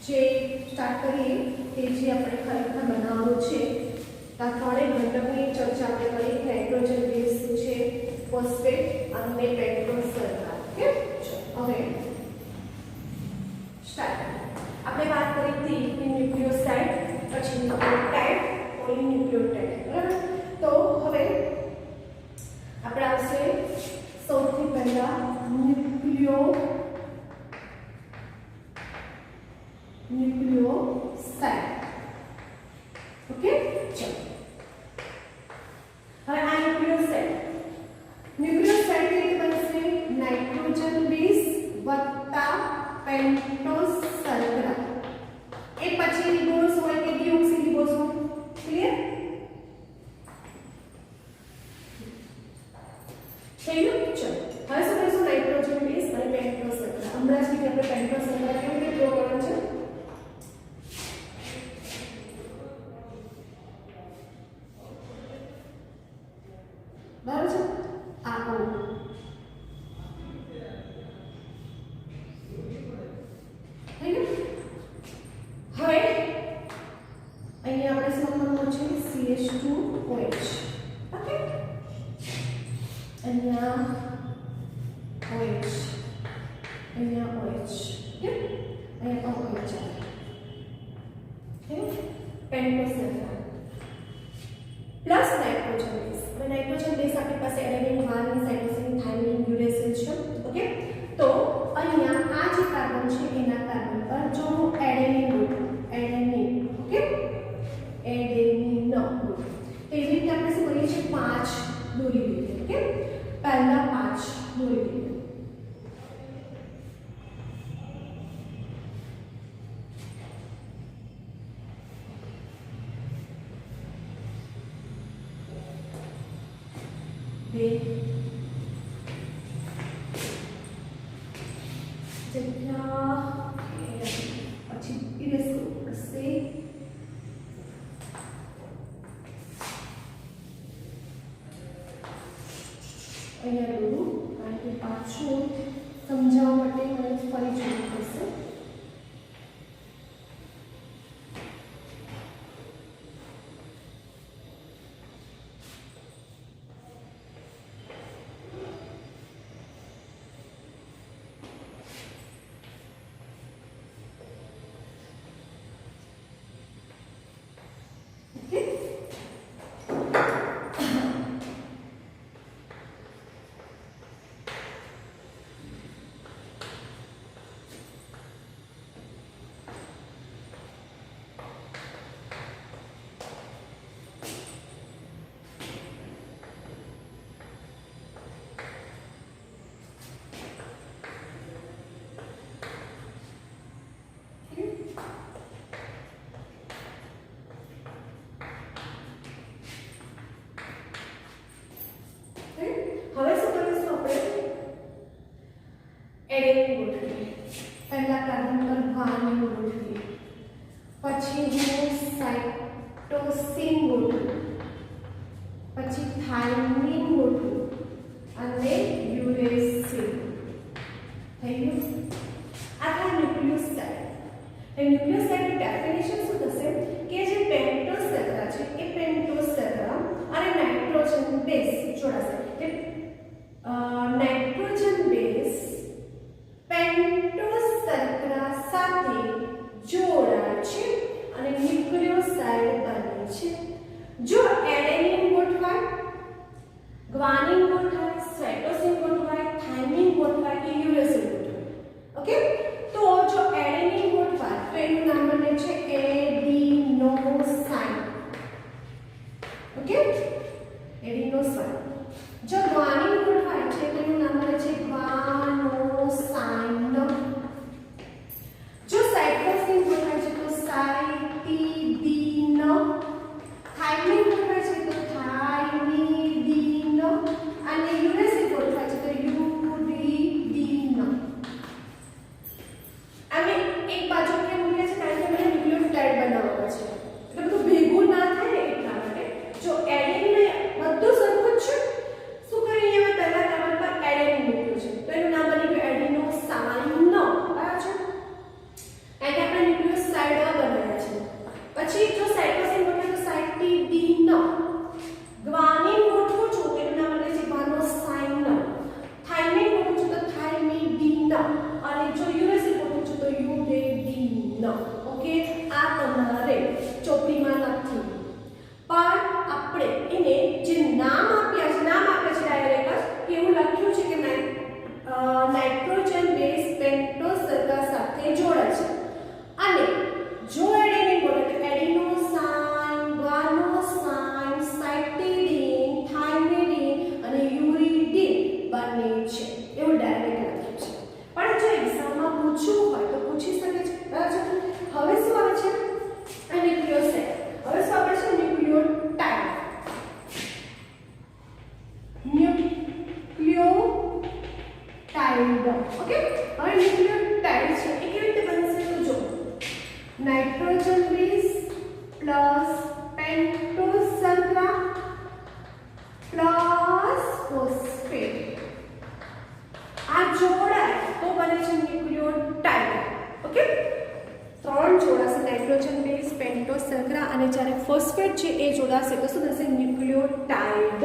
જે સ્ટાર્ટ કરીએ તે જે આપણે ખરેખર બનાવવાનું છે આ ત્રણેય ઘટકની ચર્ચા આપણે કરી. નાઇટ્રોજન બેઝ શું છે, ફોસ્ફેટ અને પેન્ટોઝ શર્કરા. ઓકે, હવે સ્ટાર્ટ. આપણે વાત કરી હતી ન્યુક્લિયોસાઇડ, પછી ન્યુક્લિયોટાઇડ, પોલીન્યુક્લિયોટાઇડ. બરાબર. તો હવે આપણે આવશે સૌથી પહેલા ન્યુક્લિયોસાઇડ. ઓકે, ચલો હવે આ ન્યુક્લિયોસાઇડ કે બનશે નાઇટ્રોજન બેઝ વત્તા પેન્ટોઝ શર્કરા. એ પછી રિબોઝ હોય કે ડીઓક્સી રિબોઝ હોય. ક્લિયર થઈ ગયું? ચલો હવે શું કરીશું? નાઇટ્રોજન બેઝ અને પેન્ટોઝ શર્કરા. હમણાં જ આપણે પેન્ટોઝ શર્કરા કેવી રીતે ડ્રો કરવાનું છે? બરાબર છે. આ થઈ ગયું. હવે અહીંયા આપણે શું કરવાનું છે? CH2OH. ઓકે, અહીંયા OH, અહીંયા OH, ઓકે, અહીંયા OH આવે. પેન્ટોઝ શર્કરા પ્લસ નાઇટ્રોજન બેઝ. હવે નાઇટ્રોજન બેઝ આપણી પાસે adenine, guanine, cytosine, thymine, uracil છે. ઓકે, તો અહીંયા આ જે કાર્બન છે એના કાર્બન પર જો હું એડેનિન ગોઠવું, એડેનિન, ઓકે, એડેનિન ગોઠવું, તેવી રીતે આપણે શું કરીએ છીએ? 5 દોરી દઈએ. ઓકે, પહેલા 5 દોરી દઈએ. જગ્યા પછી ઇરેઝ કરવું પડશે. અહીંયા દોરું કારણ કે પાછું સમજાવવા માટે મને ફરી જોવું પડશે. એડેનિન ગોઠવીએ. પહેલા કાર્બન પર ગુઆનિન ગોઠવીએ, પછી હું સાઇટોસિન ગોઠવું, પછી થાઇમિન ગોઠવું અને યુરેસિલ. થઈ ગયું? આ થાય ન્યુક્લિયોસાઇડ. ન્યુક્લિયોસાઇડની ડેફિનેશન શું થશે કે જે પેન્ટોઝ શર્કરા છે એ પેન્ટોઝ શર્કરા અને નાઇટ્રોજન બેઝ જોડાશે. નાઇટ્રોજન બેઝ પેન્ટોઝ શર્કરા સાથે જોડાય છે અને ન્યુક્લિયોસાઇડ બને છે. જો એડેનિન ગોઠવાય, ગુઆનિન ગોઠવાય, સાઇટોસિન ગોઠવાય, થાઇમિન ગોઠવાય કે યુરેસિલ ગોઠવાય. ઓકે, તો જો એડેનિન ગોઠવાય તો એનું નામ બને છે એડિનોસાઇન. Okay, adenosine. જો સાયટોશર્કરા અને જ્યારે ફોસ્ફેટ છે એ જોડાશે તો શું થશે ન્યુક્લિયોટાઇડ.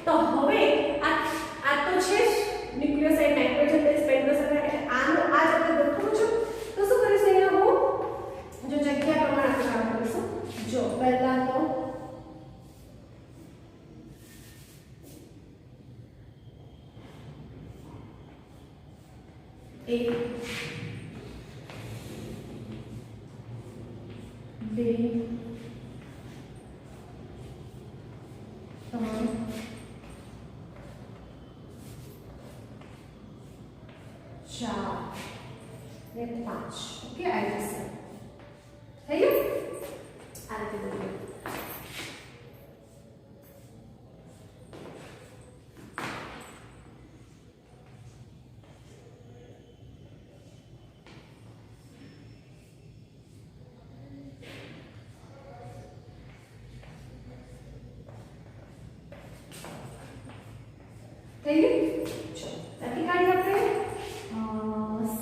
તો હવે આ તો છે જ ન્યુક્લિયોસાઇડ નાઇટ્રોજન બેઝ પેન્ટોશર્કરા એટલે આનો આ જ આપણે ગોઠવું છું. તો શું કરીશું અહીંયા હું જો જગ્યા પ્રમાણે આપણે કામ કરીશું. જો પહેલા તો એક 2 3 4 ને 5. ઓકે આ જશે થઈ ગયું. આ રીતે બોલીએ થઈ ગયું. ચલો લખી કાઢીએ આપણે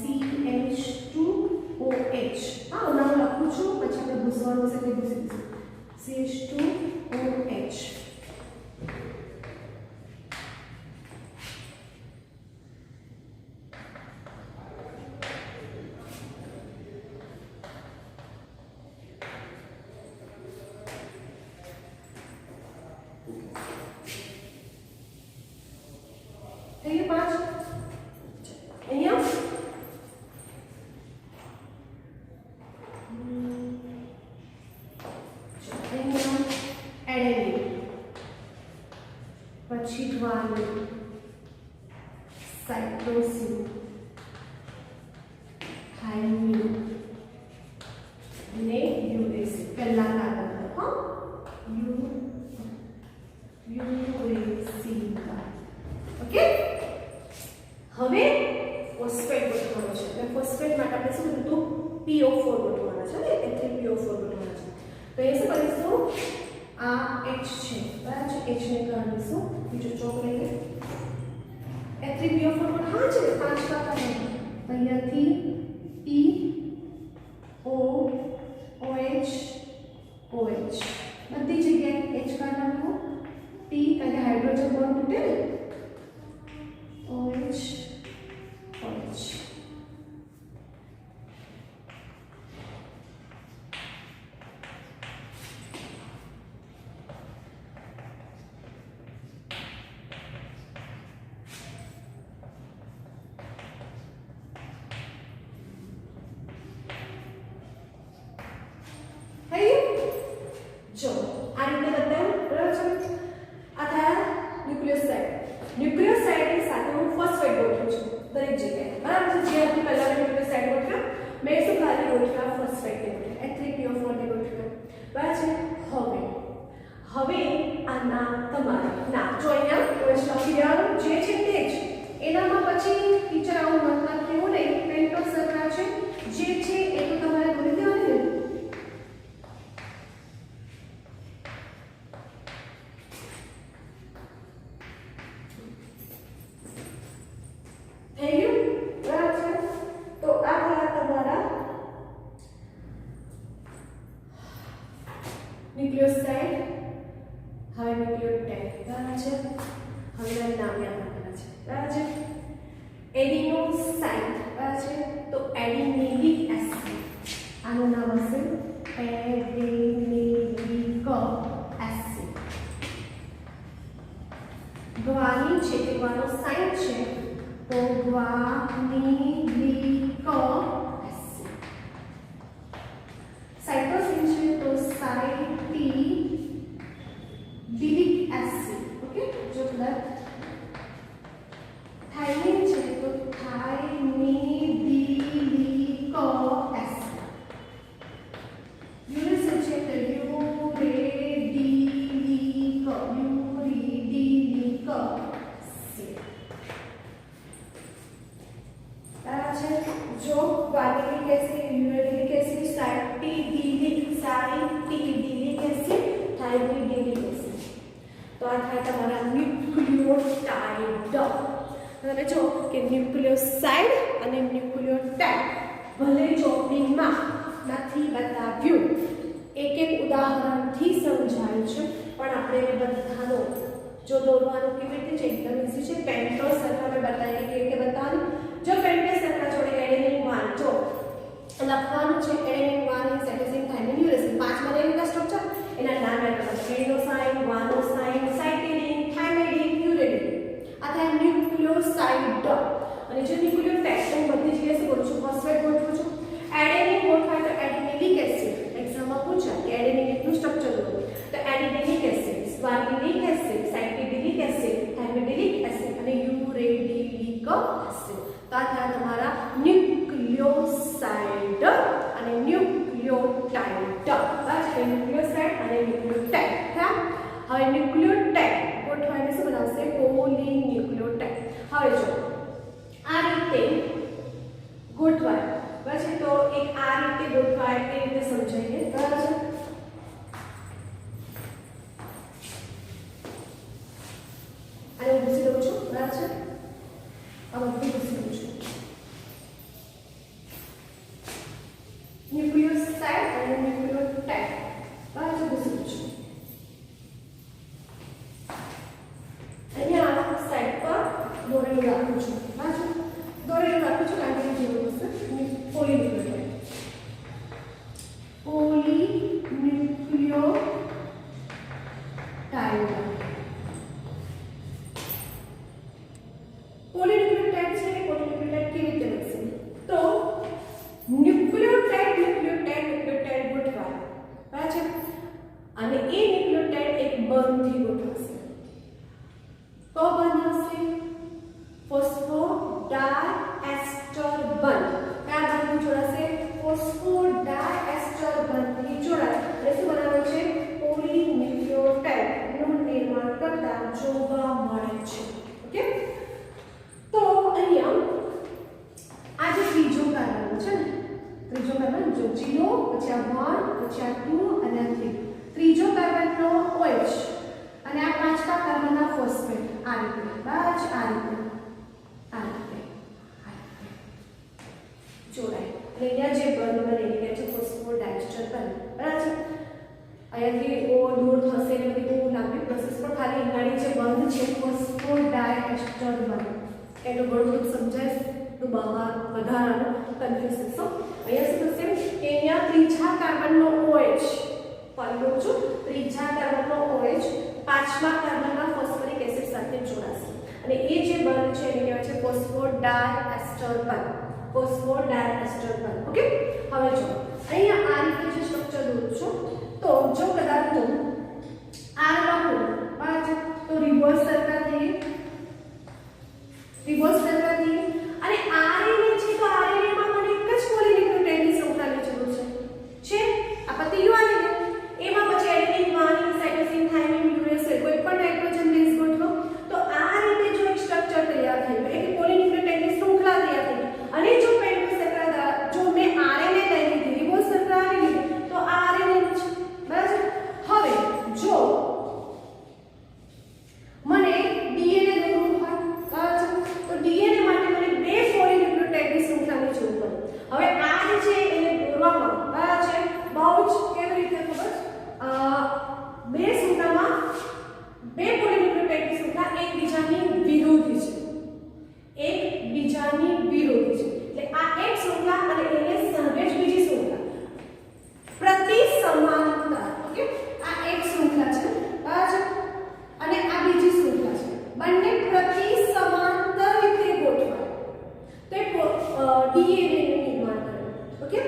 CH2OH. હા હું નામ લખું છું પછી આપણે ભૂસવાનું છે તે ભૂસી દઈશું. CH2OH. થઈ ગયું 5. અહીંયા એડેનિન પછી ગ્વાનિન સાઇટોસિન થાઇમિન ને યુરેસિલ પહેલા કાર્બન હા યુરેસિલ. ઓકે હવે ફોસ્ફેટ ગોઠવવાનો છે એટલે ફોસ્ફેટ માટે આપણે શું કીધું PO4 ગોઠવવાના છે ને H3PO4 ગોઠવવાના છે. તો એ શું કરીશું આ H છે બરાબર છે H ને કાઢીશું બીજો ચોક લઈને H3PO4 પણ હા છે 5 કાકા અહીંયાથી PO OH OH બધી જગ્યાએ H કાઢવાનો P અને હાઇડ્રોજન બોન્ડ તૂટે ને OH OH. જો આ રીતે બતાવ્યું બરાબર છે. આ થયા ન્યુક્લિયોસાઇડ. ન્યુક્લિયોસાઇડની સાથે હું ફોસ્ફેટ ગોઠવું છું દરેક જગ્યાએ બરાબર છે. જે આપણે પહેલા ન્યુક્લિયોસાઇડ ગોઠવ્યા મેં શું ખાલી ગોઠવ્યા ફોસ્ફેટ ને ગોઠવ્યા H3PO4 ને ગોઠવ્યા બરાબર છે. હવે આના તમારા ના જો અહીંયા કોઈ લખી દેવાનું જે છે તે જ એનામાં પછી ટીચર આવું મત લખ્યું નહીં પેન્ટોશર્કરા છે જે છે એ તો તમારે ભરી દેવાનું ને. થઈ ગયું બરાબર છે. તો આ થયા તમારા ન્યુક્લિયોસાઇડ. હવે ન્યુક્લિયોટાઇડ બરાબર છે. હવે નામ યાદ રાખવાના છે બરાબર છે. એડિનોસાઇડ બરાબર છે. તો એડિનિલિક એસિડ આનું નામ હશે એડિનિલિક એસિડ. ગ્વાનિન છે કે ગ્વાનોસાઇડ છે તો ગ્વાનિલિક એસિડ. સાઇટોસિન છે તો સાઇટિડિલિક એસિડ. ઓકે જો કલર. થાઇમિન છે તો થાઇમિડિલિક એસિડ. યુરેસિલ છે તો યુરેડિલિક એસિડ. जो guanylic acid uridylic acid cytidylic acid thymidylic acid. तो आ था તમારા ન્યુક્લિયોટાઇડ. હવે જો કે ન્યુક્લિયોસાઇડ અને ન્યુક્લિયોટાઇડ ભલે ચોપડીમાં નથી બતાવ્યું એક એક ઉદાહરણથી સમજાયું છે, પણ આપણે એ બધાનો જો દોરવાનું કેવી રીતે છે એકદમ ઈઝી છે. પેન્ટો સરખા મેં બતાવી કે રીતે બતાવવાનું. જો પેન્ટો સરખા જોડે એડેનિન 1 જો લખવાનું છે એડેનિન 1 સેટિઝિન થાઇમિન યુરેસિલ 5 બનેલા સ્ટ્રક્ચર એના નામ આપ્યા છે એડિનોસાઇન, ગુઆનોસાઇન, સાઇટિડિન, થાઇમિડિન, યુરેડિન. આ થાય ન્યુક્લિયોસાઇડ. અને જે ન્યુક્લિયોટાઇડ હું બધી જગ્યાએ બોલું છું ફોસ્ફેટ ગોઠવું છું. એડેનિન ગોઠવાય તો એડિનિલિક એસિડ. એક્ઝામમાં પૂછાય કે એડેનિન એટલું સ્ટ્રક્ચર દો તો એડિનિલિક એસિડ, સ્વાર્ગિનિક એસિડ, સાઇટિડિલિક એસિડ, થાઇમિડિલિક એસિડ અને યુરેડિલિક એસિડ. તો આ થયા તમારા ન્યુક્લિયોસાઇડ અને ન્યુક્લિયોટાઇડ. બસ એ ન્યુક્લિયોસાઇડ અને ન્યુક્લિયોટાઇડ થયા. હવે ન્યુક્લિયોટાઇડ ગોઠવાઈને શું બનાવશે પોલીન્યુક્લિયોટાઇડ. હવે જો આ રીતે ગોઠવાય પછી તો એક આ રીતે ગોઠવાય એ રીતે સમજાઈએ. બરાબર છે. અને હું ભૂસી દઉં છું. બરાબર છે. આ બધું ભૂસી દઉં છું. ન્યુક્લિયોસાઇડ અને ન્યુક્લિયોટાઇડ બરાબર છે ભૂસી દઉં છું. અહીંયા સાઈડ પર દોરેલું રાખું છું. બરાબર દોરેલું રાખું છું કારણ કે જરૂર હશે પોલીન્યુક્લિયોટાઇડ. પોલીન્યુક્લિયોટાઇડ છે કે પોલીન્યુક્લિયોટાઇડ કેવી રીતે લખશે તો ન્યુક્લિયોટાઇડ ગોઠવાય. બરાબર છે. અને એ ન્યુક્લિયોટાઇડ એક બંધથી ગોઠવાશે. તો બંધ હશે ફોસ્ફોડાયએસ્ટર બંધ. કયા બંધથી જોડાશે ફોસ્ફોડાયએસ્ટર બંધથી જોડાય અને શું બનાવે છે પોલીન્યુક્લિયોટાઇડ નું નિર્માણ કરતા જોવા મળે છે. ઓકે. તો અહીંયા આ જે ત્રીજો કાર્બન છે ને ત્રીજો કાર્બન જો 0 પછી આ 1 પછી આ 2 અને આ 3 ત્રીજો કાર્બનનો OH અને આ પાંચમા કાર્બનના ફોસ્ફેટ આ રીતે બસ આ રીતે જોડાય. અને અહીંયા જે બંધ બનેલી ગયા છે ફોસ્ફોડાયસ્ટર બંધ. બરાબર છે. અહીંયાથી ઓ દૂર થશે એટલે બધી બહુ લાંબી પ્રોસેસ પણ ખાલી અહીંયા જે બંધ છે ફોસ્ફોડાયસ્ટર બંધ એનું ઘણું સમજાય તો બહાર વધારાનું કન્ફ્યુઝ થશો. અહીંયા શું થશે કે અહીંયા ત્રીજા કાર્બનનો OH પાડું છું ત્રીજા કાર્બનનો OH પાંચમા કાર્બનના ફોસ્ફરિક એસિડ સાથે જોડાશે અને એ જે બંધ છે એને કહેવાય છે ફોસ્ફોડાયસ્ટર બંધ. ફોસ્ફોડાયસ્ટર બંધ. ઓકે. હવે જો અહીંયા આ રીતે જે સ્ટ્રક્ચર દોરું છું તો જો કદાચ તો આ લખું બરાબર તો રિવર્સ સરકાથી અને આરએનએ છે તો આરએનએ માં મને એક જ પોલીન્યુક્લિયોટાઇડની શૃંખલાની જરૂર છે. આ પતિ યુઆરએનએ એમાં પછી adenine, guanine, cytosine, thymine, uracil કોઈ પણ નાઇટ્રોજન બેઝ ગોઠવો તો આ રીતે જો એક સ્ટ્રક્ચર તૈયાર થયું એટલે પોલીન્યુક્લિયોટાઇડની શૃંખલા તૈયાર થઈ અને જો પેન્ટોસ શર્કરા જો મેં આરએનએ લઈ લીધી રિબોઝ શર્કરા લઈ લીધી તો આ આરએનએ છે. બરાબર. હવે જો મને ડીએનએ દોરવું હોય બરાબર તો ડીએનએ માટે મને બે પોલીન્યુક્લિયોટાઇડની શૃંખલાની જરૂર પડે. હવે આ જે છે એને દોરવામાં બરાબર છે બહુ જ કેવી રીતે ખબર બે શૃંખલામાં બે પોલીન્યુક્લિયોટાઇડની શૃંખલા એકબીજાની વિરોધી છે. એકબીજાની વિરોધી છે એટલે આ એક શૃંખલા અને એને સામે જ બીજી શૃંખલા પ્રતિ સમાંતર. ઓકે. આ એક શૃંખલા છે બરાબર અને આ બીજી શૃંખલા છે બંને પ્રતિ સમાંતર રીતે ગોઠવાય તો ડીએનએ નું નિર્માણ કરે. ઓકે.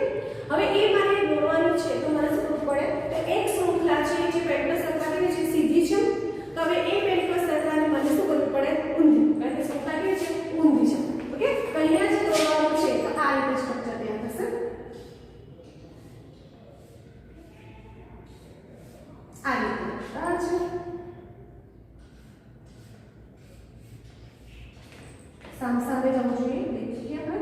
હવે એ મારે દોરવાનું છે તો મને શું કરવું પડે તો એક શૃંખલા છે જે પેન્ટોસ શર્કરા છે સીધી છે તો હવે એ પેન્ટોસ શર્કરાને મને શું કરવું પડે ઊંધી કારણ કે શૃંખલા કેવી છે ઊંધી છે. ઓકે. તો અહીંયા જે દોરવાનું છે તો આ રીતે સ્ટ્રક્ચર તૈયાર થશે. આ રીતે બરાબર છે. સામે જવું જોઈએ દેખીએ આપણે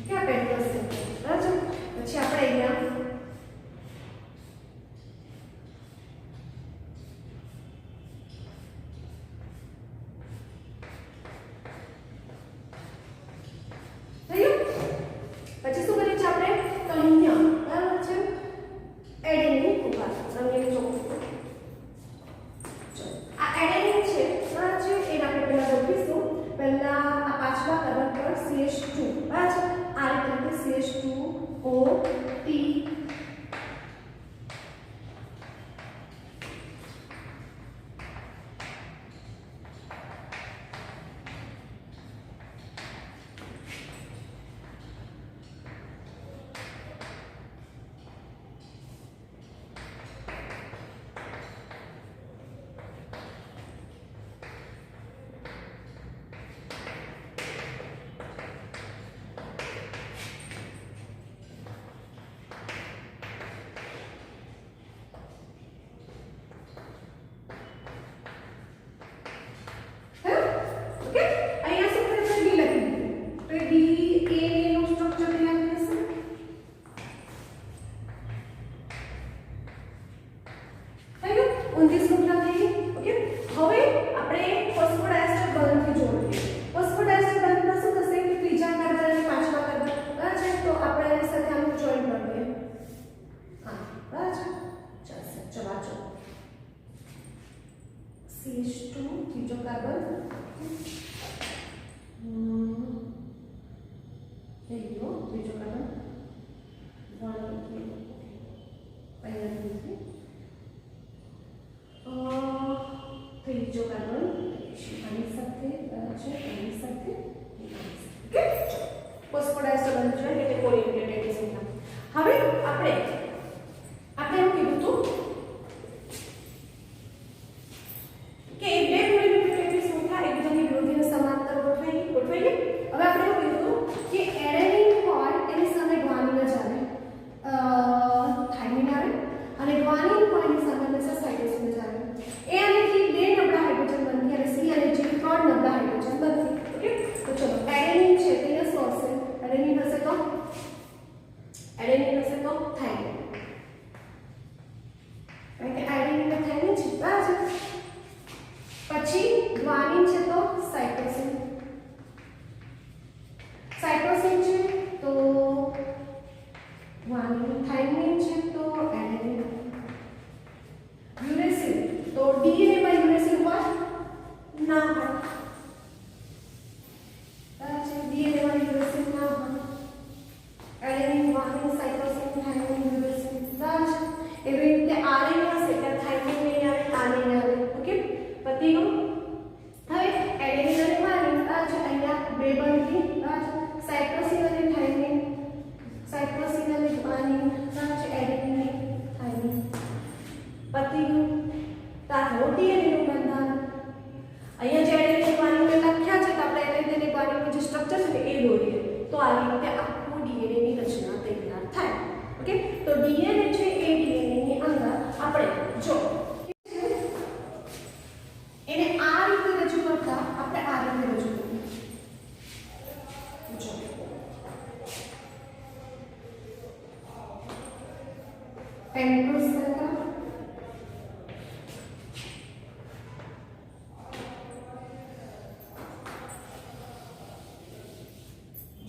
ક્યાં પેન્ટોસ છે બરાબર. પછી આપણે અહીંયા ઊંધી શૃંખલા થઈ ગઈ. ઓકે, હવે આપણે ફોસ્ફોડાયસ્ટર બંધથી જોડીએ. ફોસ્ફોડાયસ્ટર બંધમાં શું થશે કે ત્રીજા કાર્બન અને પાંચમા કાર્બન બરાબર છે, તો આપણે એની સાથે આનું જોઈન કરી દઈએ. હા બરાબર છે, ચાલશે. ચલો CH2 ત્રીજો કાર્બન ત્રીજો કાર્બન ત્રીજો કાર્બન આની સાથે છે, આની સાથે ઓકે. ફોસ્ફોડાયસ્ટર બંધ છે એટલે પોલિન્યુક્લિયોટાઇડ શૃંખલા. હવે આપણે એવું કીધું હતું કે બે પોલિન્યુક્લિયોટાઇડ શૃંખલા એકબીજાની વિરોધીને સમાંતર ગોઠવાઈ ગઈ. હવે આપણે એવું કીધું હતું કે એડેનિન હોય એની સામે ગ્વાનિન જ આવે, થાઇમિન આવે, અને ગ્વાનિન હોય એની સામે હંમેશા સાઇટોસિન જ આવે. એ અને T બે નબળા હાઇડ્રોજન બનતી અને C અને G ત્રણ નબળા હાઇડ્રોજન બનતી. ઓકે, તો ચલો એડેનિન છે તે શું હશે? એડેનિન હશે તો થાઇમિન, કારણ કે એડેનિન અને થાઇમિન છે બરાબર. પછી ગ્વાનિન છે તો સાઇટોસિન છે તો ગ્વાનિન, થાઇમિન છે તો એડેનિન, યુરેસિલ તો DNA માં યુરેસિલ હોય ના હોય બરાબર છે, DNA માં યુરેસિલ ના હોય. Adenine, guanine, cytosine, thymine, uracil બરાબર છે. એવી રીતે RNA હશે એટલે થાઇમિન નહીં આવે, RNA આવે. ઓકે, પતી ગયું. હવે એડેનિન અને ગ્વાનિન બરાબર છે, અહીંયા બે બનતી બરાબર. સાઇટોસિન અને થાઇમિન, સાઇટોસિન અને ગ્વાનિન બરાબર છે, એડેનિન થાઇમિન પતી ગયું. તારો DNA નું બંધન અહીંયા જે એડેનિન ગ્વાનિન લખ્યા છે તો આપણે એને તેને ગ્વાનિનનું જે સ્ટ્રક્ચર છે એ દોરીએ તો આવી રીતે આખું DNA ની રચના તૈયાર થાય. ઓકે, તો DNA છે એ DNA ની અંદર આપણે જો એને આ રીતે રજૂ કરતા આપણે આ રીતે રજૂ કરીએ. જો પેન્ટોઝ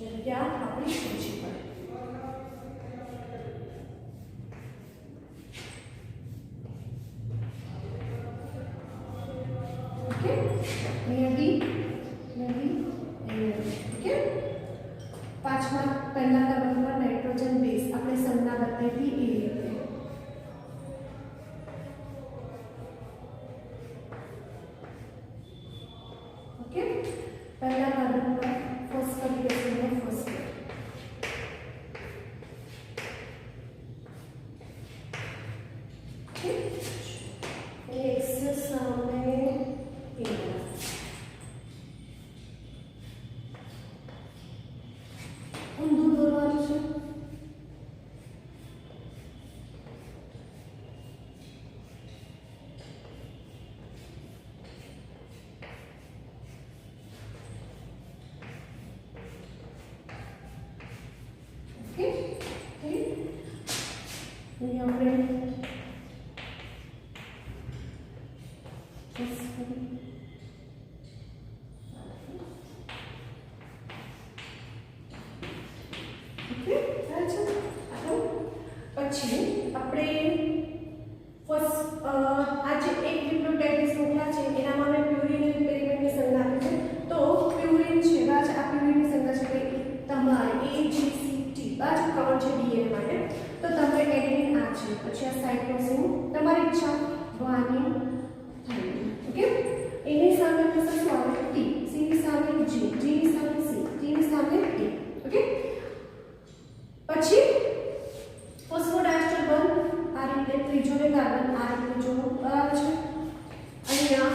જગ્યા આપણી ઓછી પડે. ઓકે, નદી ઓકે. પાંચમા પહેલા કાર્બન પર નાઇટ્રોજન બેઝ આપણે સંજ્ઞા બતાવી એ રીતે. ઓકે, પહેલા કાર્બન પર ફોસ્ફોરિલેશન અને ફોસ્ફેટ. ઓકે, એક સામે ઊંધું દોરવાનું છે. પછી આપણે આજે એક ન્યુક્લિયોટાઇડ શૃંખલા છે એનામાં મેં પ્યુરિન અને પેરિમેન્ટની સંજ્ઞા આપી છે. તો પ્યુરિન છે બાજુ આ પ્યુરિનની સંજ્ઞા છે કે તમારે AGCT બાજુ કવર છે DNA માટે. તો તમારે એડેનિન આ છે, પછી આ સાઇટોસિન તમારી ઈચ્છા, ગ્વાનિન, થાઇમિન. ઓકે, એની સામે શું આવે? T, C ની સામે G, G ની સામે C, T ની સામે T. ઓકે, પછી ફોસ્ફોડાયસ્ટર બંધ આ રીતે ત્રીજો ને કાર્બન આ રીતે જોડો બરાબર છે. અહીંયા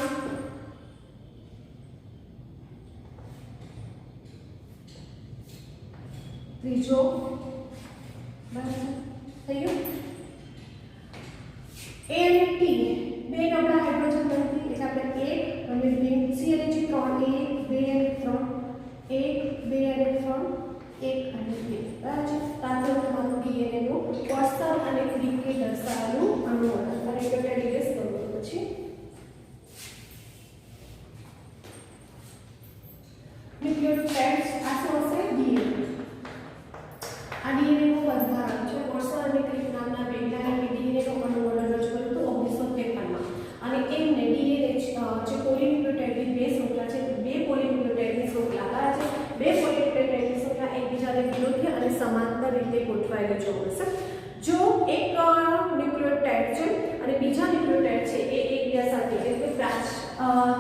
ત્રીજો બરાબર થઈ ગયું. A અને T બે નબળા હાઇડ્રોજન બનતી એટલે આપણે 1 અને 2 C અને G 3 1 2 અને 3 1 2 અને 3 1 અને 2 બરાબર છે. તાતો તમારું DNA નું કોષ્ટક અને ક્રિકે દર્શાવેલું અણુ અને ન્યુક્લિયોટાઇડ બેઝ કરું પછી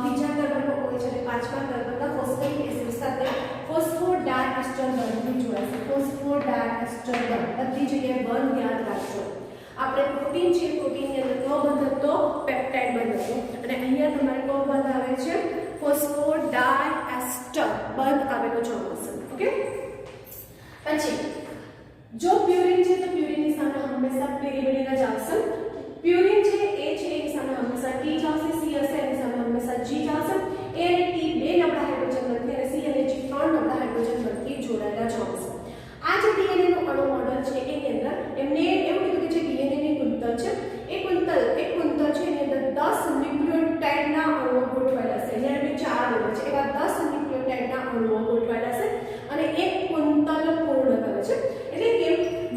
ત્રીજા કાર્બનનો OH અને પાંચમા કાર્બનના ફોસ્ફેટિક એસિડ સાથે ફોસ્ફોડાયએસ્ટર બંધ જોડાશે. ફોસ્ફોડાયએસ્ટર બંધ બધી જગ્યાએ બંધ યાદ રાખજો. આપણે પ્રોટીન છે, પ્રોટીનની અંદર કયો બંધ હતો? પેપ્ટાઇડ બંધ હતો. અને અહીંયા તમારે કયો બંધ આવે છે? ફોસ્ફોડાયએસ્ટર બંધ આવેલો જોવા મળશે. ઓકે, પછી જો પ્યુરિન છે તો પ્યુરિનની સામે હંમેશા પિરિમિડિન જ આવશે. પ્યુરિન છે એ છે એની સામે હંમેશા T જ આવશે. C હશે એની સામે હંમેશા G જ આવશે. A અને T બે નબળા હાઇડ્રોજન બંધથી અને C અને G ત્રણ નબળા હાઇડ્રોજન બંધથી જોડાયેલા જોવા મળશે. આ જે DNA નું અણુ મોડેલ છે એની અંદર એમને એવું કીધું કે જે DNA ની કુંતલ છે એ કુંતલ છે એની અંદર 10 ન્યુક્લિયોટાઇડના અણુઓ ગોઠવાયેલા છે. અહીંયા બે ચાર અણુઓ છે, એવા 10 ન્યુક્લિયોટાઇડના અણુઓ ગોઠવાયેલા છે અને એક કુંતલ પૂર્ણ કરે છે. એટલે કે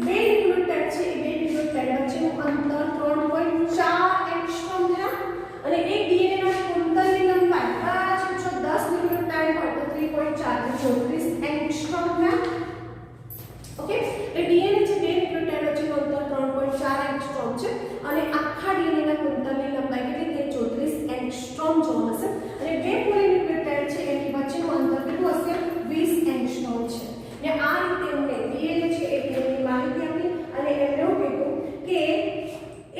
બે ન્યુક્લિયોટાઇડ છે, એ બે ન્યુક્લિયોટાઇડ વચ્ચેનું અંતર 3.4 એંગસ્ટ્રોમ થયા અને એક DNA ના કુંતલની લંબાઈ જો 10 ન્યુક્લિયોટાઇડ હોય તો 3.4 થી 34 એંગસ્ટ્રોમ થયા. ઓકે, એ DNA છે બે ન્યુક્લિયોટાઇડ વચ્ચેનું અંતર 3.4 એંગસ્ટ્રોમ છે અને આખા DNA ના કુંતલની લંબાઈ કેટલી છે? 34 એંગસ્ટ્રોમ જોવા મળશે. અને બે પોલીન્યુક્લિયોટાઇડ છે એની વચ્ચેનું અંતર કેટલું હશે? 20 એંગસ્ટ્રોમ છે. ને આ રીતે એમને DNA છે એ DNA માહિતી આપી અને એમને એવું કીધું કે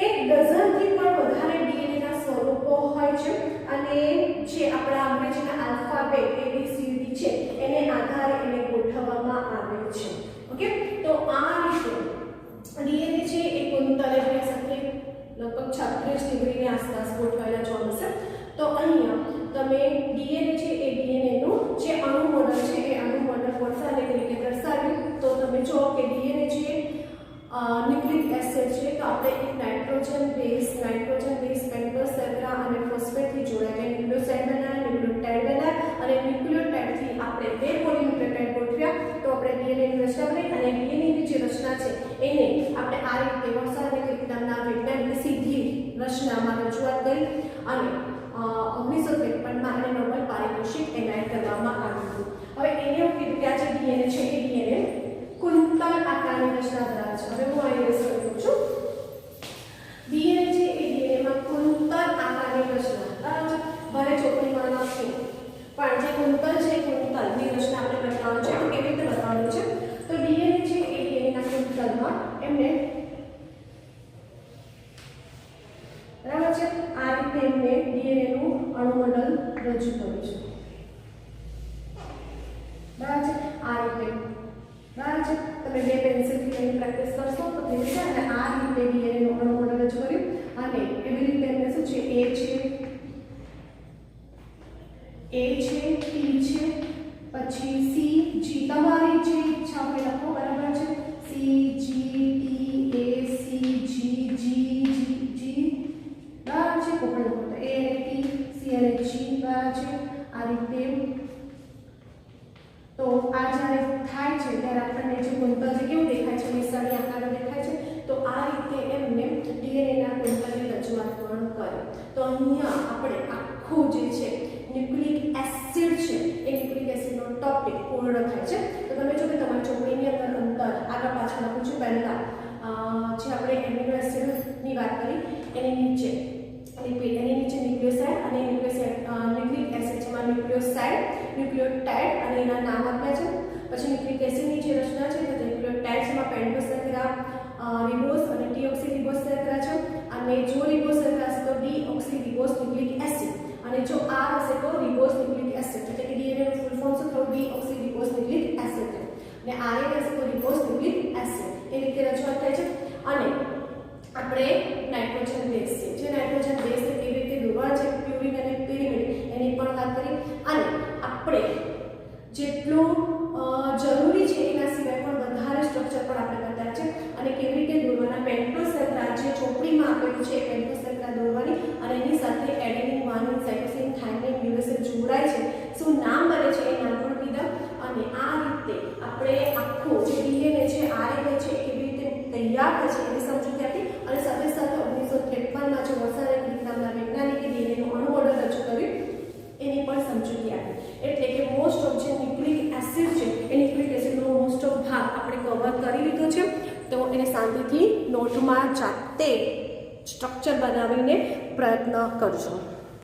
એક ડઝનથી પણ વધારે DNA ના સ્વરૂપો હોય છે અને જે આપણા અંગ્રેજીના આલ્ફાબેટ ABCD છે એને આધારે એને ગોઠવવામાં આવે છે. ઓકે, તો આ રીતે DNA છે એ કુંતલે સાથે લગભગ 36 ડિગ્રીની આસપાસ ગોઠવાયેલા જોવા મળશે. તો અહીંયા તમે DNA છે એ DNA નું જે અણુ મોડેલ છે એ અણુ મોડેલ વોટ્સએપ રીતે દર્શાવ્યું. તો તમે જો કે DNA છે ન્યુક્લિક એસિડ છે તો આપણે એક નાઇટ્રોજન બેઝ પેન્ટોસેગ્રા અને ફોસ્ફેટ થી જોડાયેલા ન્યુક્લિયોસાઇડ બનાવ્યા, ન્યુક્લિયોટાઇડ બનાવ્યા અને ન્યુક્લિયોટાઇડ થી આપણે બે પોલીન્યુક્લિયોટાઇડ ગોઠવ્યા. તો આપણે DNA ની રચના બની અને DNA ની જે રચના છે એને આપણે આ રીતે વોટ્સએપ નામના વૈજ્ઞાનિકે સીધી રચનામાં રજૂઆત કરી અને 1953માં એને નોબેલ પારિતોષિક એનાયત કરવામાં આવ્યું હતું. હવે એને એવું કીધું કે આ જે DNA છે એ DNA કુંતલ આકારની રચના ધરાવે છે. હવે હું અહીં રેસ કરું છું. DNA છે એ DNA માં કુંતલ આકારની રચના ભલે ચોકડીમાં નથી પણ જે કુંતલ છે કુંતલની રચના આપણે બતાવવાનું છે. તો કેવી રીતે બતાવવાનું છે? તો DNA છે એ DNA ના કુંતલમાં એમને બરાબર છે આ રીતે એમને DNA નું અણુ મોડેલ રજૂ કર્યું છે. બરાબર છે આ રીતે. બરાબર છે, તમે બે પેન્સિલથી તેની પ્રેક્ટિસ કરશો તો થઈ જશે. અને આ રીતે DNA નું અણુ મોડેલ રજૂ કર્યું અને એવી રીતે એમને શું છે A છે T છે પછી C G તમારી જે ઈચ્છા હોય લખો. બરાબર છે, C G T A C G G G બરાબર છે. કોપણ લખો તો A અને T C અને G. બરાબર છે આ રીતે. તો આ જ્યારે થાય છે ત્યારે આપણને જે કુંતલ છે કેવું દેખાય છે? નિશાની આકાર દેખાય છે. તો આ રીતે એમને DNA ના કુંતલની રજૂઆત પણ કરી. તો અહીંયા આપણે આખું જે છે ન્યુક્લિક એસિડ છે એ ન્યુક્લિક એસિડનો ટોપિક પૂર્ણ થાય છે. તો તમે જો કે તમારી ચોપડીની અંદર અંતર આગળ પાછળ લખું છું. પહેલા જે આપણે એમિનો એસિડની વાત કરી એની નીચે લિપિડ, એની નીચે ન્યુક્લિયોસાઇડ અને ન્યુક્લિક એસિડ જેમાં ન્યુક્લિયોસાઇડ, ન્યુક્લિયોટાઇડ અને એના નામ આપ્યા છે. પછી ન્યુક્લિક એસિડની જે રચના છે તો ન્યુક્લિયોટાઇડ જેમાં પેન્ટોસેગ્રા, રિબોઝ અને ડીઓક્સીરિબોઝ સેગ્રા છે. અને જો રિબોઝ સેગ્રા હશે તો ડીઓક્સીરિબોઝ ન્યુક્લિક એસિડ અને જો આર હશે તો રિબોઝ ન્યુક્લિક એસિડ. એટલે કે DNA નું ફૂલ ફોર્મ શું થયું? ડીઓક્સીરિબોઝ ન્યુક્લિક એસિડ. અને આરએન હશે તો રિબોઝ ન્યુક્લિક એસિડ. એ રીતે રજૂઆત થાય છે. અને આપણે નાઇટ્રોજન બેઝ છે જે નાઇટ્રોજન બેઝ કેવી રીતે દોરવા છે પ્યુરિન અને પિરિમિડિન એની પણ વાત કરી. અને આપણે જેટલું જરૂરી છે એના સિવાય પણ વધારે સ્ટ્રક્ચર પણ આપણે બતાવ્યા છે અને કેવી રીતે દોરવાના. પેન્ટોસેગ્રા જે ચોપડીમાં આપેલું છે પેન્ટોસેગ્રા દોરવાની અને એની સાથે adenine, guanine, cytosine, thymine, uracil જોડાય છે. શું નામ બને છે એ નામ પણ કીધા. અને આ રીતે આપણે આખું જે DNA છે RNA છે કેવી રીતે તૈયાર થાય છે એની સમજૂતી આપી. અને સાથે સાથે 1953માં જે વોટ્સએપ નામના વૈજ્ઞાનિકે DNA નું અણુ મોડેલ રજૂ કર્યું એની પણ સમજૂતી આપી. એટલે કે મોસ્ટ ઓફ જે ન્યુક્લિક એસિડ છે એ ન્યુક્લિક એસિડનો મોસ્ટ ઓફ ભાગ આપણે કવર કરી લીધો છે. તો એને શાંતિથી નોટમાં જાતે સ્ટ્રક્ચર બનાવીને પ્રયત્ન કરજો.